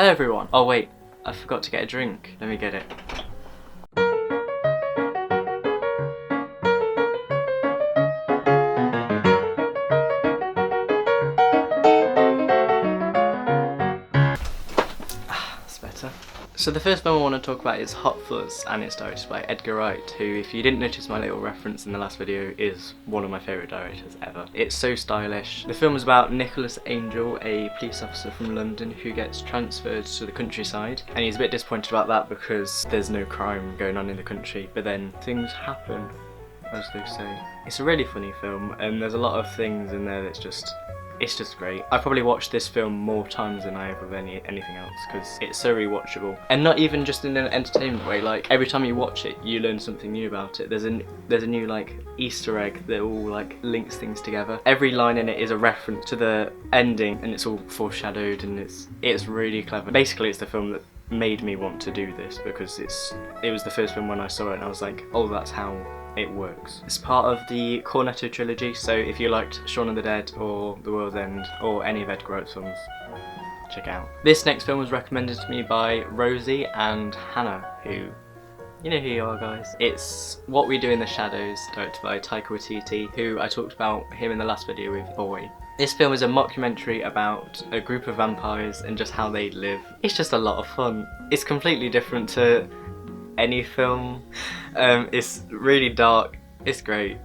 Hello everyone. Oh wait, I forgot to get a drink. Let me get it. That's better. So the first film I want to talk about is Hot Fuzz, and it's directed by Edgar Wright, who, if you didn't notice my little reference in the last video, is one of my favourite directors ever. It's so stylish. The film is about Nicholas Angel, a police officer from London who gets transferred to the countryside, and he's a bit disappointed about that because there's no crime going on in the country, but then things happen, as they say. It's a really funny film, and there's a lot of things in there that's just... it's just great. I've probably watched this film more times than I have of anything else because it's so rewatchable. And not even just in an entertainment way, like every time you watch it you learn something new about it. There's a new like Easter egg that all like links things together. Every line in it is a reference to the ending and it's all foreshadowed, and it's really clever. Basically it's the film that made me want to do this because it was the first film when I saw it and I was like, oh, that's how it works. It's part of the Cornetto trilogy, so if you liked Shaun of the Dead or The World's End or any of Edgar Wright's films, check it out. This next film was recommended to me by Rosie and Hannah, who, you know who you are, guys. It's What We Do in the Shadows, directed by Taika Waititi, who I talked about him in the last video with Boy. This film is a mockumentary about a group of vampires and just how they live. It's just a lot of fun. It's completely different to any film. It's really dark. It's great.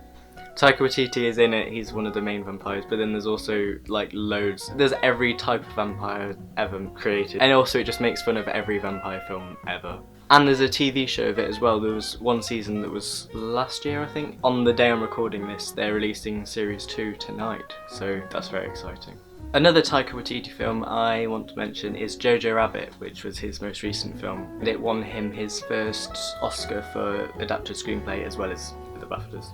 Taika Waititi is in it. He's one of the main vampires, but then there's also like loads. There's every type of vampire ever created, and also it just makes fun of every vampire film ever. And there's a TV show of it as well. There was one season that was last year, I think. On the day I'm recording this, they're releasing series 2 tonight, so that's very exciting. Another Taika Waititi film I want to mention is Jojo Rabbit, which was his most recent film. It won him his first Oscar for adapted screenplay as well as the BAFTAs.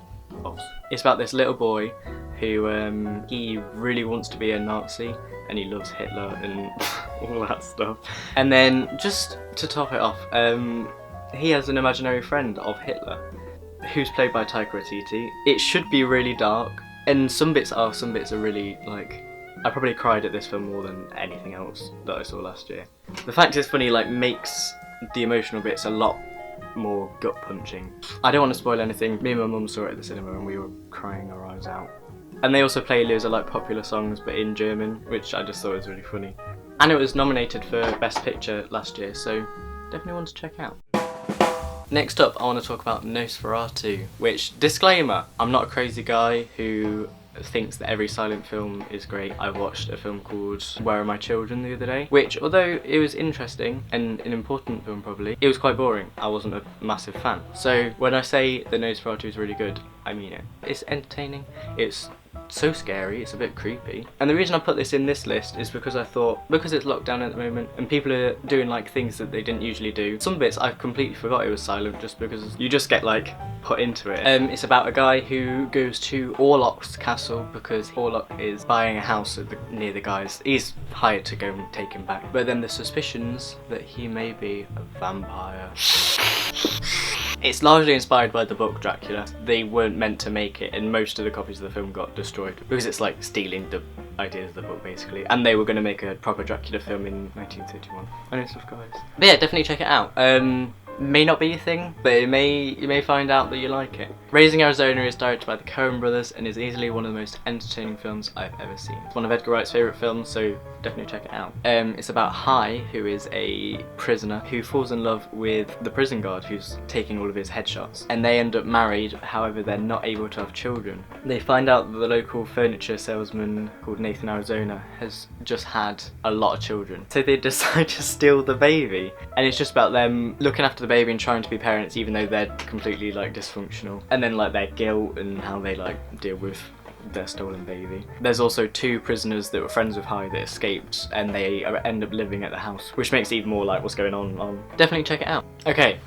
It's about this little boy who he really wants to be a Nazi and he loves Hitler and all that stuff. And then just to top it off, he has an imaginary friend of Hitler who's played by Taika Waititi. It should be really dark, and some bits are really like... I probably cried at this film more than anything else that I saw last year. The fact it's funny like makes the emotional bits a lot more gut punching. I don't want to spoil anything. Me and my mum saw it at the cinema and we were crying our eyes out. And they also play loads of like popular songs but in German, which I just thought was really funny. And it was nominated for Best Picture last year, so definitely one to check out. Next up, I want to talk about Nosferatu, which, disclaimer, I'm not a crazy guy who thinks that every silent film is great. I watched a film called Where Are My Children the other day, which, although it was interesting and an important film probably, it was quite boring. I wasn't a massive fan. So when I say the Nosferatu is really good, I mean it. It's entertaining, it's so scary, it's a bit creepy. And the reason I put this in this list is because I thought, because it's lockdown at the moment and people are doing like things that they didn't usually do, some bits I completely forgot it was silent just because you just get like put into it. It's about a guy who goes to Orlok's castle because Orlok is buying a house near the guys. He's hired to go and take him back, but then the suspicions that he may be a vampire. It's largely inspired by the book Dracula. They weren't meant to make it, and most of the copies of the film got destroyed because it's like stealing the ideas of the book basically. And they were going to make a proper Dracula film in 1931. I know stuff, guys. But yeah, definitely check it out. May not be your thing, but you may find out that you like it. Raising Arizona is directed by the Coen brothers and is easily one of the most entertaining films I've ever seen. It's one of Edgar Wright's favourite films, so definitely check it out. It's about Hai, who is a prisoner who falls in love with the prison guard who's taking all of his headshots, and they end up married. However, they're not able to have children. They find out that the local furniture salesman called Nathan Arizona has just had a lot of children, so they decide to steal the baby, and it's just about them looking after the baby and trying to be parents even though they're completely like dysfunctional, and then like their guilt and how they like deal with their stolen baby. There's also 2 prisoners that were friends with Hai that escaped, and they end up living at the house, which makes it even more like what's going on. Definitely check it out. Okay,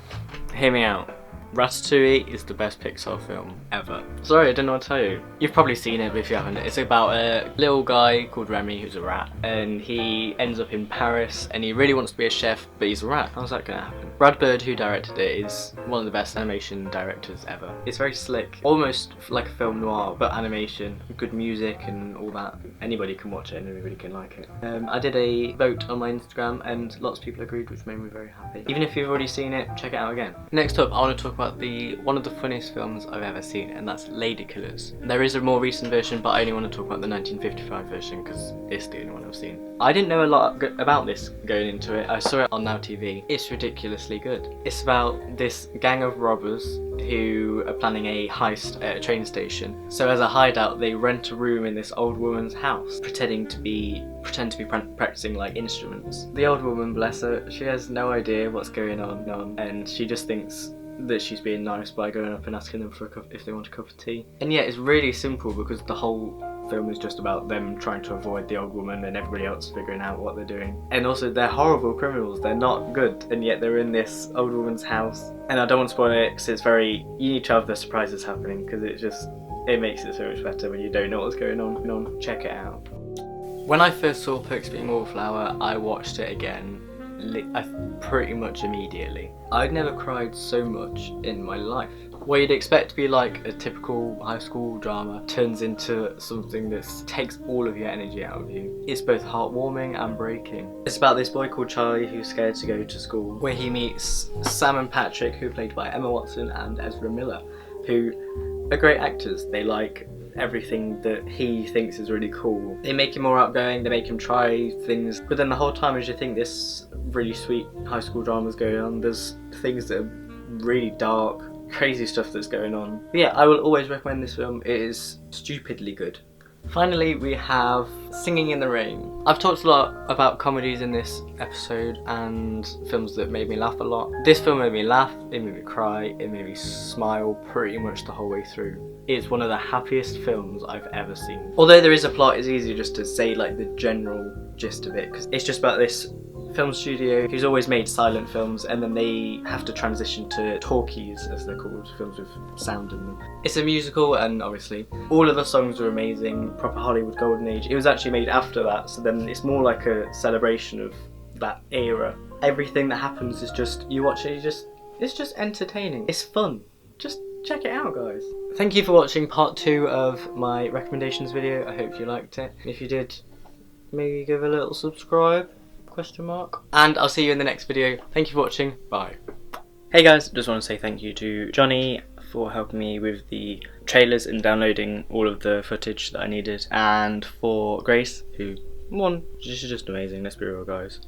hear me out. Ratatouille is the best Pixar film ever. Sorry, I don't know what to tell you. You've probably seen it, but if you haven't, it's about a little guy called Remy who's a rat, and he ends up in Paris, and he really wants to be a chef, but he's a rat. How's that gonna happen? Brad Bird, who directed it, is one of the best animation directors ever. It's very slick, almost like a film noir, but animation, good music and all that. Anybody can watch it and anybody can like it. I did a vote on my Instagram and lots of people agreed, which made me very happy. Even if you've already seen it, check it out again. Next up, I want to talk about one of the funniest films I've ever seen, and that's Ladykillers. There is a more recent version, but I only want to talk about the 1955 version because it's the only one I've seen. I didn't know a lot about this going into it. I saw it on Now TV. It's ridiculously good. It's about this gang of robbers who are planning a heist at a train station. So as a hideout, they rent a room in this old woman's house, pretend to be practicing like instruments. The old woman, bless her, she has no idea what's going on, and she just thinks that she's being nice by going up and asking them for if they want a cup of tea. And yeah, it's really simple because the whole film is just about them trying to avoid the old woman and everybody else figuring out what they're doing. And also, they're horrible criminals, they're not good, and yet they're in this old woman's house. And I don't want to spoil it because it's you need to have the surprises happening because it makes it so much better when you don't know what's going on. Check it out. When I first saw Perks of Being a Wallflower, I watched it again pretty much immediately. I'd never cried so much in my life. What you'd expect to be like a typical high school drama turns into something that takes all of your energy out of you. It's both heartwarming and breaking. It's about this boy called Charlie who's scared to go to school, where he meets Sam and Patrick, who are played by Emma Watson and Ezra Miller, who are great actors. They like everything that he thinks is really cool. They make him more outgoing, they make him try things, but then the whole time as you think this really sweet high school drama's going on, there's things that are really dark, crazy stuff that's going on. But yeah, I will always recommend this film. It is stupidly good. Finally, we have Singing in the Rain. I've talked a lot about comedies in this episode and films that made me laugh a lot. This film made me laugh, it made me cry, it made me smile pretty much the whole way through. It's one of the happiest films I've ever seen. Although there is a plot, it's easier just to say like the general gist of it, because it's just about this film studio who's always made silent films, and then they have to transition to talkies, as they're called, films with sound in them. It's a musical, and obviously all of the songs are amazing, proper Hollywood golden age. It was actually made after that, so then it's more like a celebration of that era. Everything that happens is just, you watch it, it's just entertaining. It's fun. Just check it out, guys. Thank you for watching part 2 of my recommendations video. I hope you liked it. If you did, maybe give a little subscribe. ? And I'll see you in the next video. Thank you for watching. Bye. Hey guys, just want to say thank you to Johnny for helping me with the trailers and downloading all of the footage that I needed, and for Grace, she's just amazing, let's be real guys,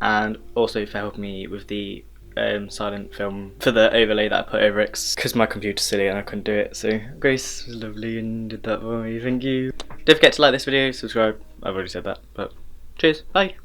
and also for helping me with the silent film for the overlay that I put over it because my computer's silly and I couldn't do it. So Grace was lovely and did that for me, thank you. Don't forget to like this video, subscribe, I've already said that, but cheers, bye.